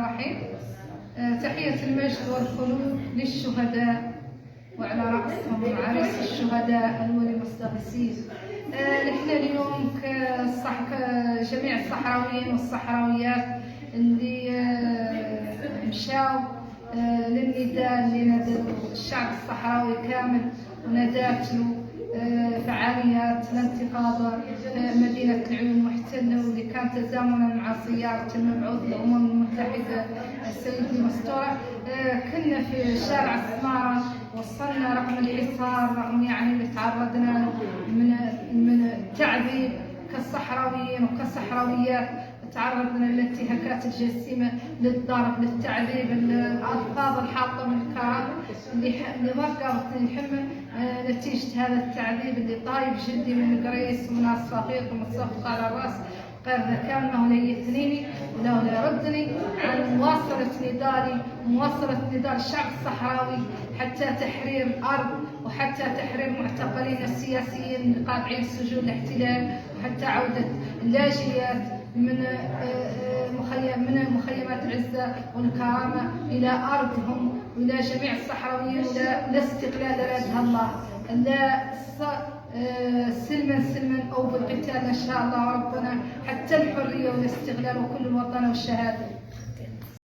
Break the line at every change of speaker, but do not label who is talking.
الرحيم. تحية المجد والخلود للشهداء وعلى رأسهم عريس الشهداء الولي مستغيثين. نحن اليوم كجميع الصحراويين والصحراويات اللي مشاو للنداء اللي نادوا الشعب الصحراوي كامل ونادات له فعاليات الانتفاضة في مدينة العيون المحتلة، واللي كان تزامنا مع زيارة المبعوث للأمم المتحدة السيد مستورة. كنا في شارع السمارة، وصلنا رغم الحصار، رغم يعني اللي تعرضنا له من التعذيب كالصحراويين وكصحراويات. تعرضنا للانتهاكات الجسيمة، للضرب، للتعذيب، الألفاظ الحاطة من الكرامة اللي وقفت الحمى نتيجة هذا التعذيب اللي طايب جدي من قريس ومن الصفيق ومن الصفقة على الرأس. غير ذكاء انه لا يثنيني ولا يردني عن مواصلة نضالي ومواصلة نضال الشعب الصحراوي حتى تحرير الأرض، وحتى تحرير معتقلين السياسيين اللي قاطعين سجون الاحتلال، وحتى عودة اللاجئات من مخيمات العزة والكرامة إلى أرضهم، وإلى جميع الصحراويين، ولا استقلال أرادها الله، لا سلما أو بالقتال إن شاء الله ربنا، حتى الحرية والاستقلال وكل الوطن والشهادة.